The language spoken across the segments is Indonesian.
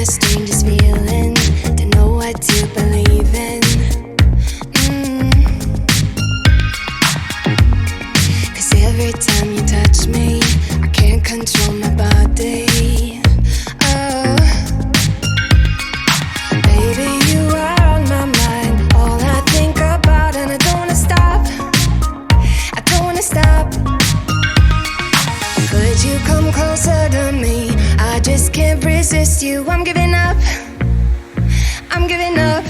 the strangest feeling to know what to believe in. Cause every time you touch me, I can't control my body. Oh, baby, you are on my mind, all I think about, and I don't wanna stop. I don't wanna stop. Could you come closer to me? I just can't resist you. I'm giving up. I'm giving up.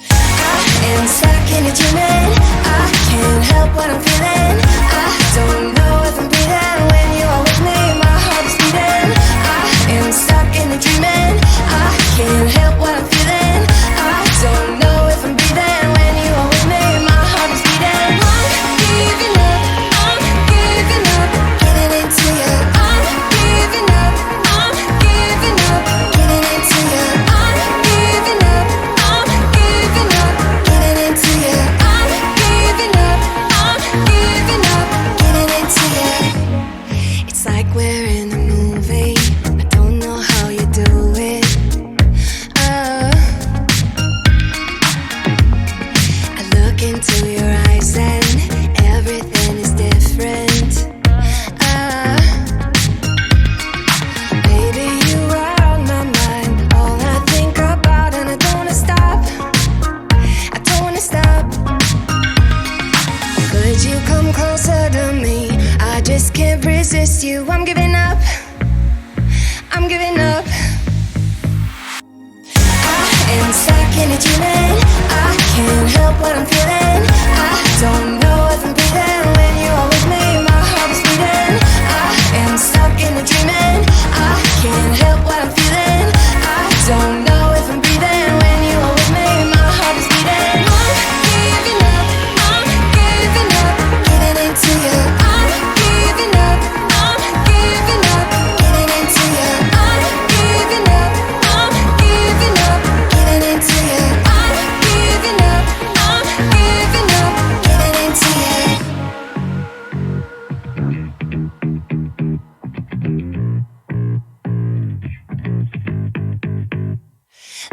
I am stuck in a dreaming. I can't help what I'm feeling. I don't know if I'm breathing when you are with me. My heart is beating. I am stuck in a dreaming. I can't help what I'm feeling. I don't know if I'm breathing when you are with me. My heart is beating. I'm giving up. I'm giving up. Getting into you. I'm giving up. I'm giving up. Getting into you. I'm giving up. I'm giving up. Getting into you. I'm giving up. I'm giving up. Getting into you. It's like we're in a movie. I don't know how you do it. Oh, I look into your eyes and everything is different. Oh, baby, you are on my mind, all I think about, and I don't wanna stop. I don't wanna stop. Could you come closer to me? I just can't resist you. I'm giving up. I'm giving up. I am stuck in a dreaming. I can't help what I'm feeling. I don't know if I'm breathing when you are with me. My heart is beating. I am stuck in a dreaming. I can't help what I'm feeling. I don't know if I'm breathing when you are with me. My heart is beating. I'm giving up. I'm giving up. Getting into you. I'm giving up. I'm giving up. Getting into you. I'm giving up. I'm giving up. Getting into you. I'm giving up. I'm giving up. Getting into you.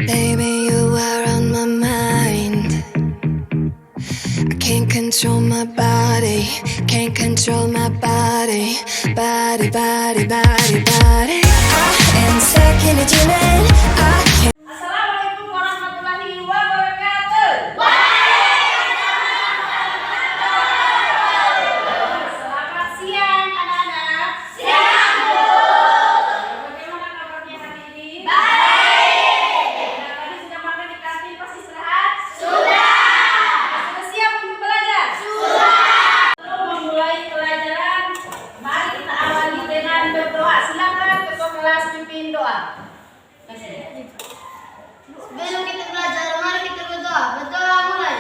Baby, you are on my mind. I can't control my body. Can't control my body. Body, body, body, body. I am stuck in a dreaming. I can't. Assalamualaikum warahmatullahi wabarakatuh. Selamat siang anak-anak. Siang, Bu. Bagaimana kabarnya hari ini? Baik. Tadi sudah makan di kantin pas istirahat? Sudah. Sudah siap untuk belajar? Sudah. Sebelum memulai pelajaran, mari kita awali dengan berdoa. Silakan ketua kelas pimpin doa. Sebelum kita belajar, mari kita berdoa. Berdoa mulai.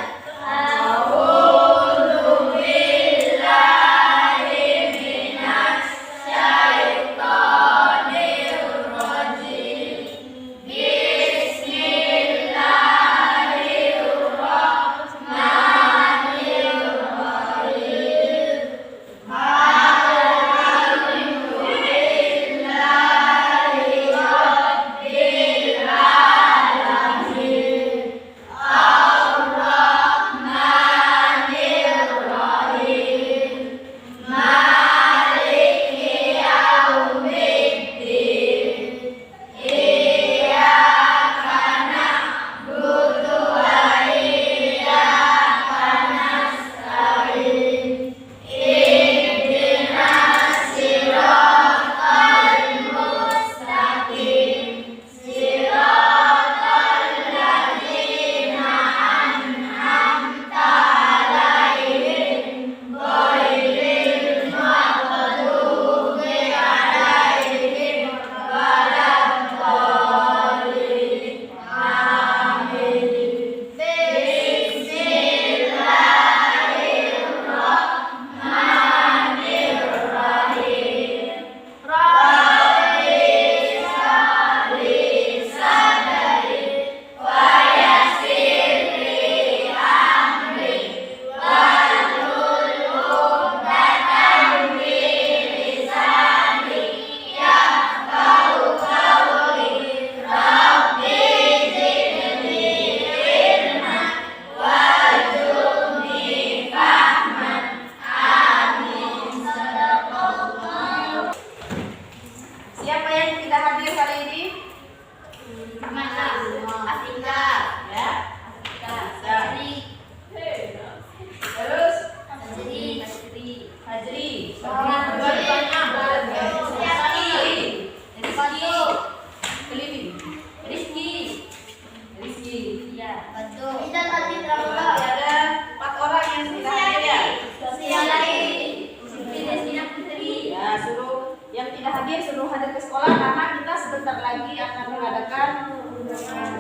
suruh hadir ke sekolah karena kita sebentar lagi akan mengadakan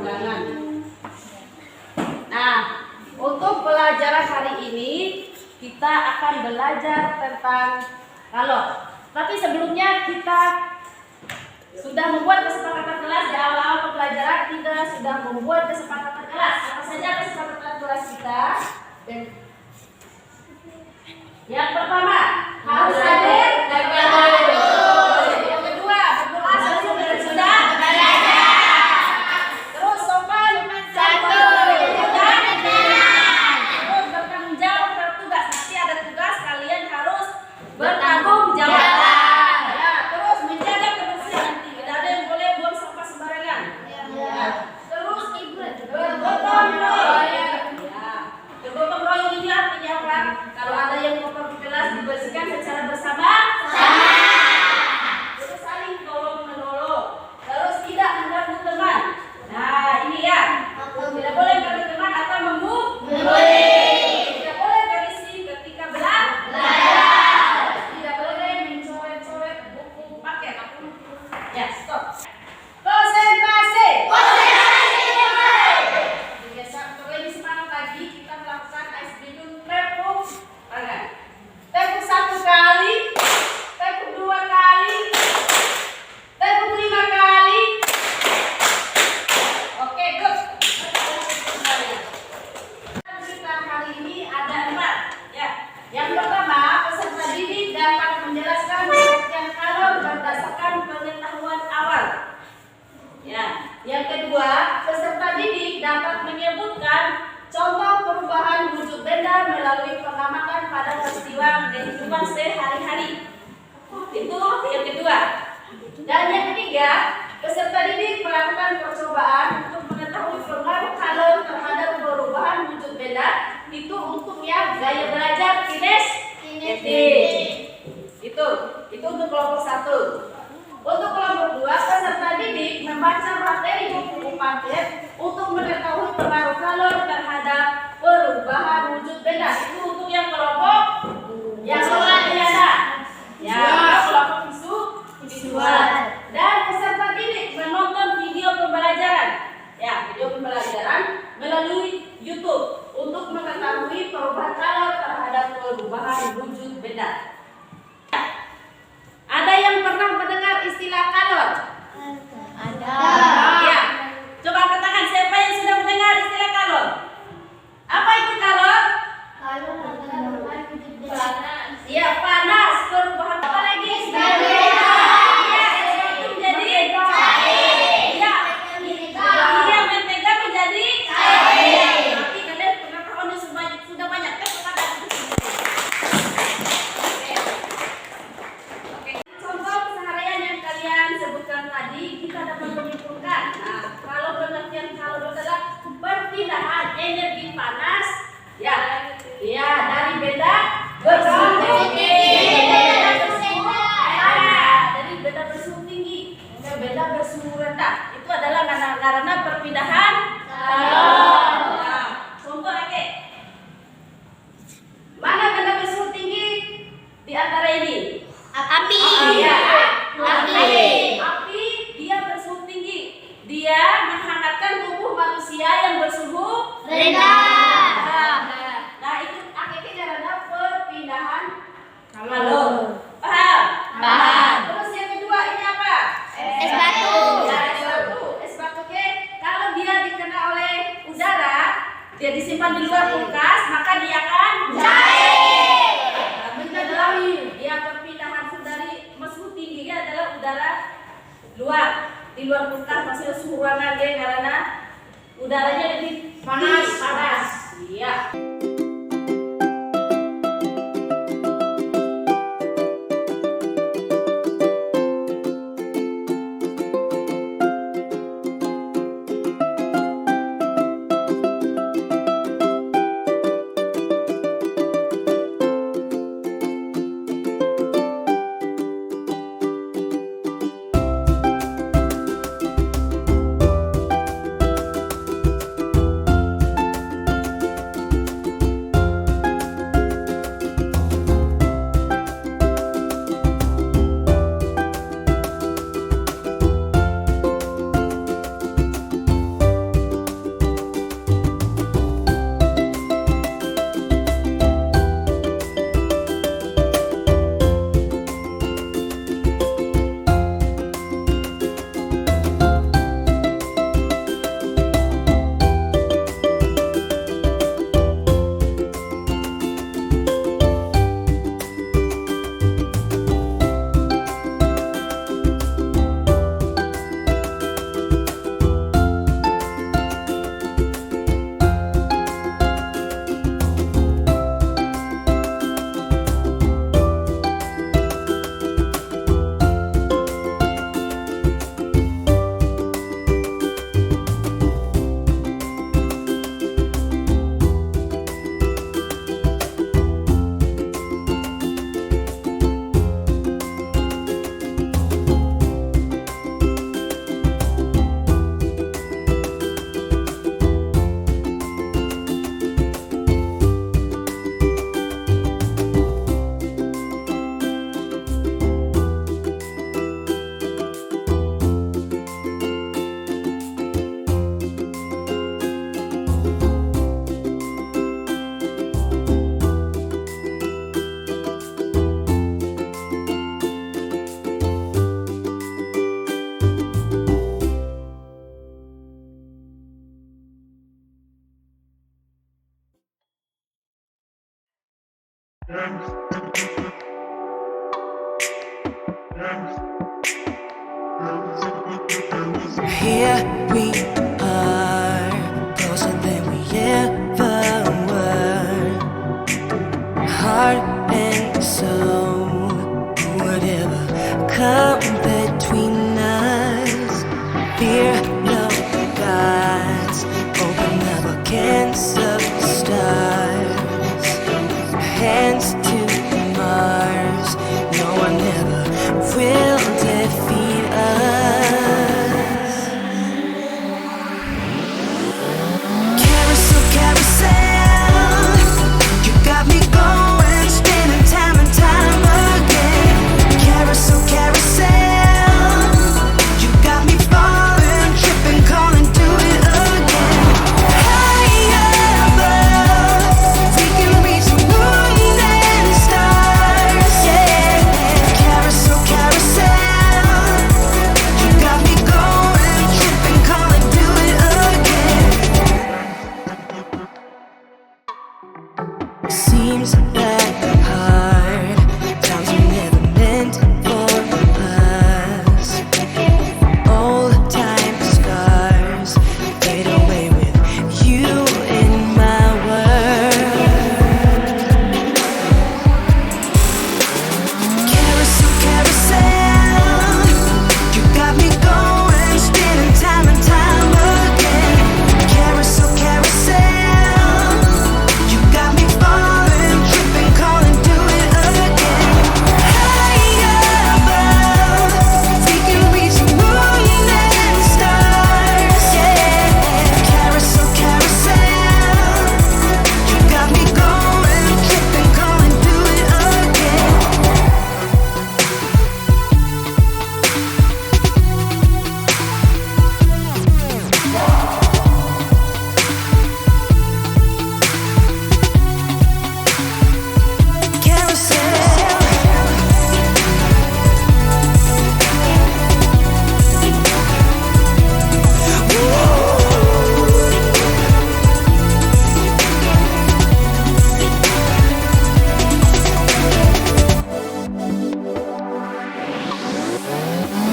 ulangan. Nah, untuk pelajaran hari ini kita akan belajar tentang kalor. Tapi sebelumnya kita sudah membuat kesepakatan kelas di awal-awal pembelajaran. Kita sudah membuat kesepakatan kelas. Apa saja kesepakatan kelas kita? Dan yang pertama harus hadir dan yang kedua berdoa sudah belajar. Terus sopan terus bertanggung jawab terhadap tugas. Nanti ada tugas kalian harus bertanggung jawab. Ya, terus menjaga kebersihan. Tidak ada yang boleh buang sampah sembarangan. Ya. Terus bergotong royong. Bergotong royong ini artinya apa? Kalau ada yang kotor di kelas dibersihkan secara bersama. Terus saling tolong menolong. Terus tidak mengganggu teman. Nah ini ya. Tidak boleh mengganggu teman atau membuli. Tidak boleh berisik ketika belajar. Tidak boleh mencoret-coret buku paket. Ya stop. Konsentrasi. Biasa lebih semangat lagi kita melakukan ice breathing tepuk tangan. Tepuk 1 kali, tepuk 2 kali, tepuk 5 kali. Oke, good. Kita hari ini ada 4. Ya. Yang pertama, peserta didik dapat menjelaskan pengertian kalor berdasarkan pengetahuan awal. Ya. Yang kedua, peserta didik dapat menyebutkan contoh perubahan wujud benda melalui pengamatan pada peristiwa kehidupan sehari-hari. Itu yang kedua. Dan yang ketiga, peserta didik melakukan percobaan untuk mengetahui pengaruh kalor terhadap perubahan wujud benda. Itu untuk yang gaya belajar kinestetik. Itu untuk kelompok 1. Untuk kelompok 2, peserta didik membaca materi buku paket untuk mengetahui pengaruh kalor terhadap perubahan wujud benda. Itu untuk yang kelompok yang ada. Ya, kelompok visual. Dan peserta didik menonton video pembelajaran. Ya, video pembelajaran melalui YouTube untuk mengetahui perubahan kalor terhadap perubahan wujud benda. Ada yang pernah mendengar istilah kalor? Ada. Ya. Coba angkat tangan siapa yang sudah mendengar istilah kalor? Apa itu kalor? Ya, panas, perubahan apa lagi? Ya, es menjadi cair. Ya. Iya, mentega menjadi cair. Nanti kalian pengetahuannya sudah banyak kan kepada contoh keseharian yang kalian sebutkan tadi, kita dapat menyimpulkan. Nah, kalau pengertian kalor adalah perpindahan energi panas, dari benda bersuhu dari benda bersuhu tinggi ke benda bersuhu rendah. Itu adalah karena perpindahan kalor. Nah, contoh lagi, mana benda bersuhu tinggi di antara ini? Api. Api dia bersuhu tinggi. Dia menghangatkan tubuh manusia yang bersuhu Rendah. Nah, itu akhirnya karena perpindahan kalor. Paham? Terus yang kedua ini apa? Es batu. Ya, es batu. Oke. Kalau dia dikena oleh udara, dia disimpan di luar kulkas, maka dia akan cair. Adalah dia perpindahan dari suhu tingginya adalah udara luar. Di luar kulkas masih suhu ruangan dia karena udaranya lebih panas. Iya. Here we are, closer than we ever were. Heart and soul, whatever come between us. Fear no gods, open up against the stars. Hands to Mars, no one ever will defeat us. Carousel, carousel, you got me going, spinning time and time again. Carousel, carousel, you got me falling, tripping, calling, do it again. Higher above, we can reach the moon and stars, yeah. Carousel, carousel, you got me going, tripping, calling, do it again. Seems that hard times were never meant for us. Old time scars fade away with you in my world. Carousel, carousel, you got me going, spinning time and time again. Carousel, carousel, you got me falling, tripping, calling, do it again. Higher above, we can reach the moon and stars, yeah. Carousel, carousel, you got me going, tripping, calling, do it again.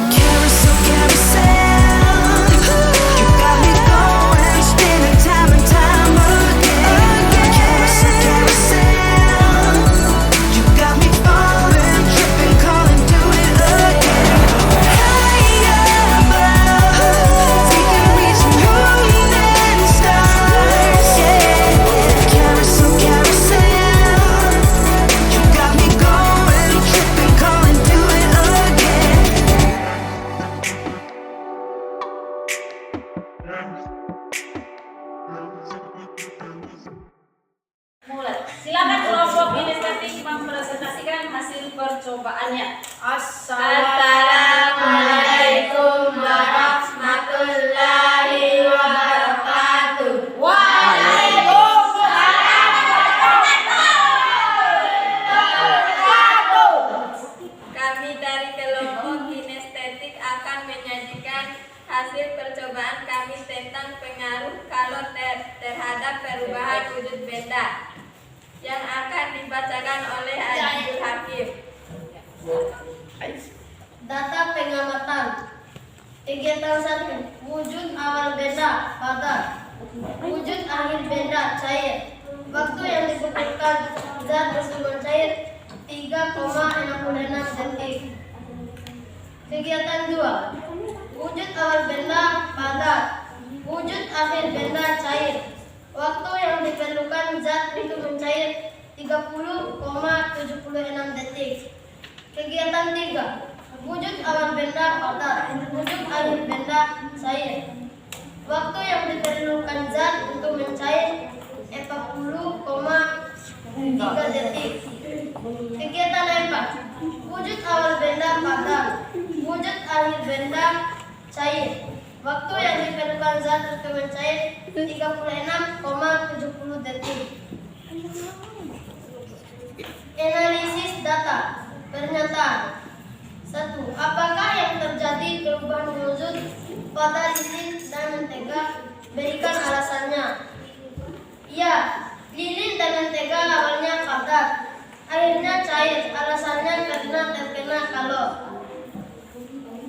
Carousel, carousel, you got me going, spinning time and time again. Carousel, carousel, you got me falling, tripping, calling, do it again. Higher above, we can reach the moon and stars, yeah. Carousel, carousel, you got me going, tripping, calling, do it again. Mulai. Silakan kelompok kinestetik mempresentasikan hasil percobaannya. Assalamualaikum warahmatullahi wabarakatuh. Kami dari kelompok kinestetik akan menyajikan hasil percobaan kami tentang pengaruh kalor terhadap perubahan wujud benda yang akan dibacakan oleh Adil Hakim. Data pengamatan. Kegiatan 1. Wujud awal benda padat. Wujud akhir benda cair. Waktu yang dibutuhkan zat tersebut cair 3,66 detik. Kegiatan 2. Wujud awal benda padat. Wujud akhir benda cair. Waktu yang diperlukan zat untuk mencair 30,76 detik. Kegiatan 3. Wujud awal benda padat. Wujud akhir benda cair. Waktu yang diperlukan zat untuk mencair 40,3 detik. Kegiatan 4. Wujud awal benda padat. Wujud akhir benda cair. Waktu yang diperlukan zat untuk mencair 36,70 detik. Analisis data. Pernyataan. 1. Apakah yang terjadi perubahan wujud pada lilin dan mentega? Berikan alasannya. Ya, lilin dan mentega awalnya padat, akhirnya cair. Alasannya karena terkena kalor.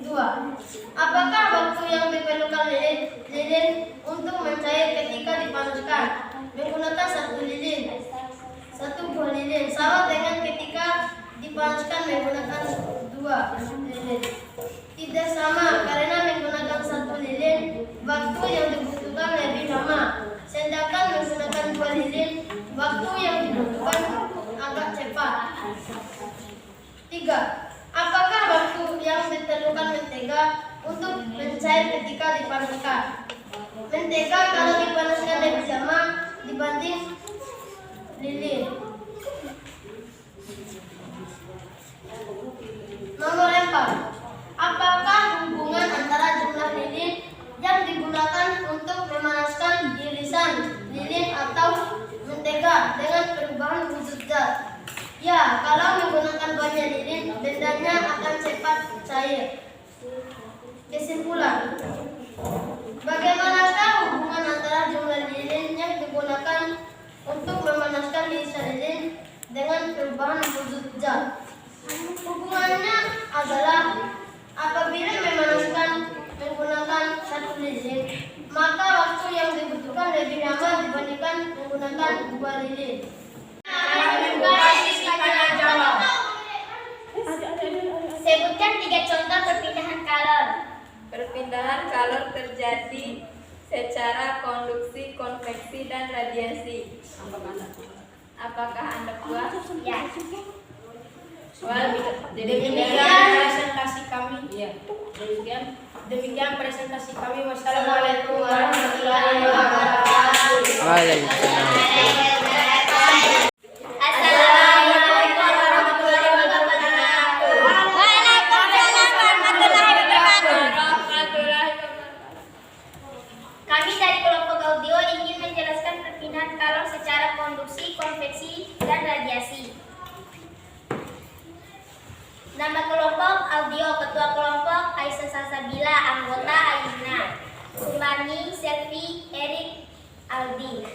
2. Apakah waktu yang diperlukan lilin untuk mencair ketika dipanaskan? Menggunakan 1 lilin, 1 buah lilin, sama dengan ketika dipanaskan menggunakan 2 lilin. Tidak sama karena menggunakan 1 lilin waktu yang dibutuhkan lebih lama, sedangkan menggunakan 2 lilin waktu yang dibutuhkan agak cepat. 3. Apakah waktu yang diperlukan mentega untuk mencair ketika dipanaskan? Mentega kalau dipanaskan lebih lama dibanding lilin. Nomor 4. Apakah hubungan antara jumlah lilin yang digunakan untuk memanaskan irisan lilin atau mentega dengan perubahan wujud zat? Ya, kalau menggunakan banyak lilin, bendanya akan cepat cair. Kesimpulan. Bagaimanakah hubungan antara jumlah lilin yang digunakan untuk memanaskan irisan lilin dengan perubahan wujud zat? Hubungannya adalah apabila memanaskan menggunakan 1 lilin, maka waktu yang dibutuhkan lebih lama dibandingkan menggunakan 2 lilin. Sebutkan 3 contoh perpindahan kalor. Perpindahan kalor terjadi secara konduksi, konveksi, dan radiasi. Apakah Anda puas? Ya. Demikian presentasi kami. Demikian presentasi kami. Wassalamualaikum warahmatullahi wabarakatuh. Assalamualaikum warahmatullahi wabarakatuh. Waalaikumsalam warahmatullahi wabarakatuh. Kami dari kelompok audio ingin menjelaskan perpindahan kalor secara konduksi, konveksi, dan radiasi. Nama kelompok audio, ketua kelompok Aisyah Salsabila, anggota Aina, Sumarni, Selvi, Erik, Aldi.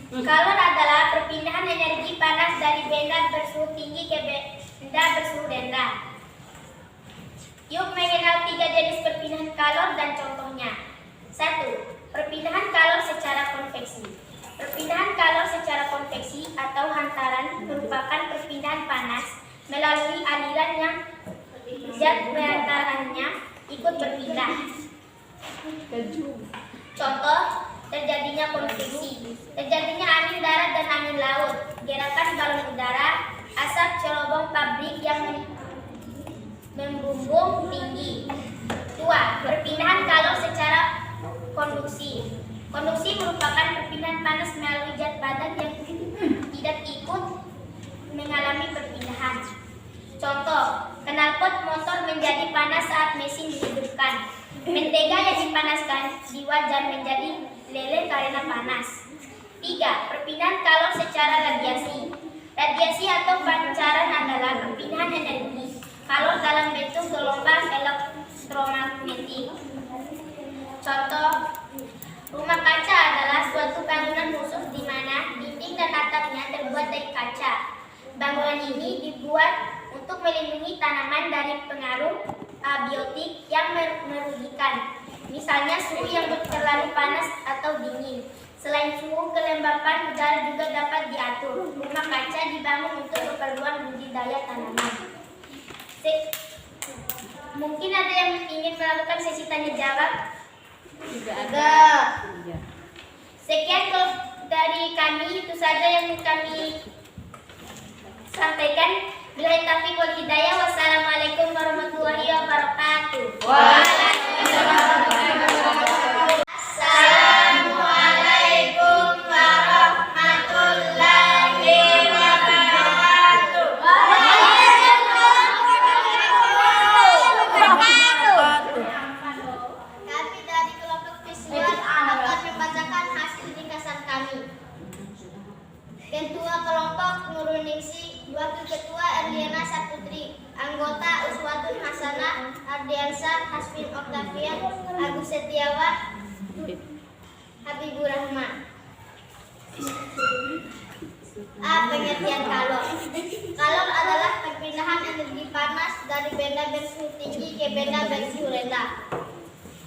Kalor adalah perpindahan energi panas dari benda bersuhu tinggi ke benda bersuhu rendah. Yuk mengenal 3 jenis perpindahan kalor dan contohnya. 1. Perpindahan kalor secara konveksi. Perpindahan kalor secara konveksi atau hantaran merupakan perpindahan panas melalui aliran yang zat perantaranya ikut berpindah. Contoh, terjadinya konveksi, terjadinya angin darat dan angin laut, gerakan balon udara, asap cerobong pabrik yang membumbung tinggi. 2. Perpindahan kalor secara konduksi. Konduksi merupakan perpindahan panas melalui zat padat yang tidak ikut mengalami perpindahan. Contoh, knalpot motor menjadi panas saat mesin dihidupkan. Mentega yang dipanaskan di wajan menjadi lele karena panas. 3. Perpindahan kalor secara radiasi. Radiasi atau pancaran adalah perpindahan energi kalor dalam bentuk gelombang elektromagnetik. Contoh, rumah kaca adalah suatu bangunan khusus di mana dinding dan atapnya terbuat dari kaca. Bangunan ini dibuat untuk melindungi tanaman dari pengaruh abiotik yang merugikan, misalnya suhu yang terlalu panas atau dingin. Selain suhu, kelembapan udara juga dapat diatur. Rumah kaca dibangun untuk keperluan budidaya tanaman. Mungkin ada yang ingin melakukan sesi tanya jawab? Tidak Ada. Sekian dari kami, itu saja yang kami sampaikan. Billahi taufiq wal hidayah. Wassalamualaikum warahmatullahi wabarakatuh. Assalamualaikum warahmatullahi wabarakatuh. Kami dari kelompok visual akan membacakan hasil ringkasan kami. Ketua kelompok Nurul Ningsi, Wakil Ketua Erliana Saputri, anggota Uswatun Hasanah Ardiansyah, Hasbin Oktavian, Agus Setiawan, Habibur Rahman. A. Pengertian kalor. Kalor adalah perpindahan energi panas dari benda bersuhu tinggi ke benda bersuhu rendah.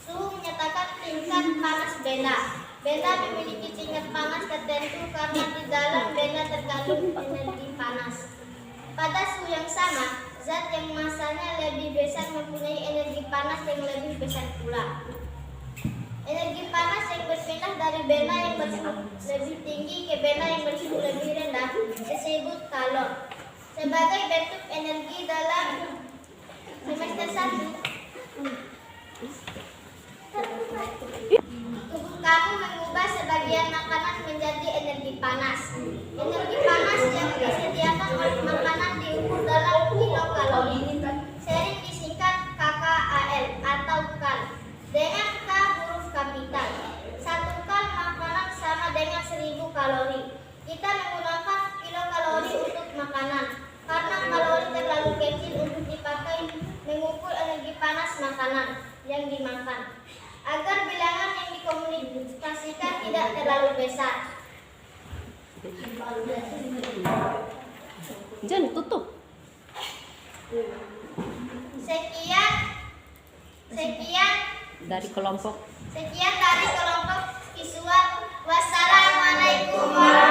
Suhu menyatakan tingkat panas benda. Benda memiliki tingkat panas tertentu karena di dalam benda terkandung energi panas. Pada suhu yang sama, zat yang masanya lebih besar mempunyai energi panas yang lebih besar pula. Energi panas yang berpindah dari benda yang bersuhu lebih tinggi ke benda yang bersuhu lebih rendah disebut kalor. Sebagai bentuk energi dalam semester 1, tubuh kamu mengubah sebagian makanan menjadi energi panas. Energi panas yang disediakan oleh makanan diukur dalam kilokalori, sering disingkat KKAL atau kal, dengan K huruf kapital. 1 kal makanan sama dengan 1000 kalori. Kita menggunakan kilokalori untuk makanan karena kalori terlalu kecil untuk dipakai mengukur energi panas makanan yang dimakan, agar bilangan yang dikomunikasikan tidak terlalu besar. Jangan tutup. Sekian Dari kelompok dari kelompok siswa. Wassalamualaikum warahmatullahi wabarakatuh.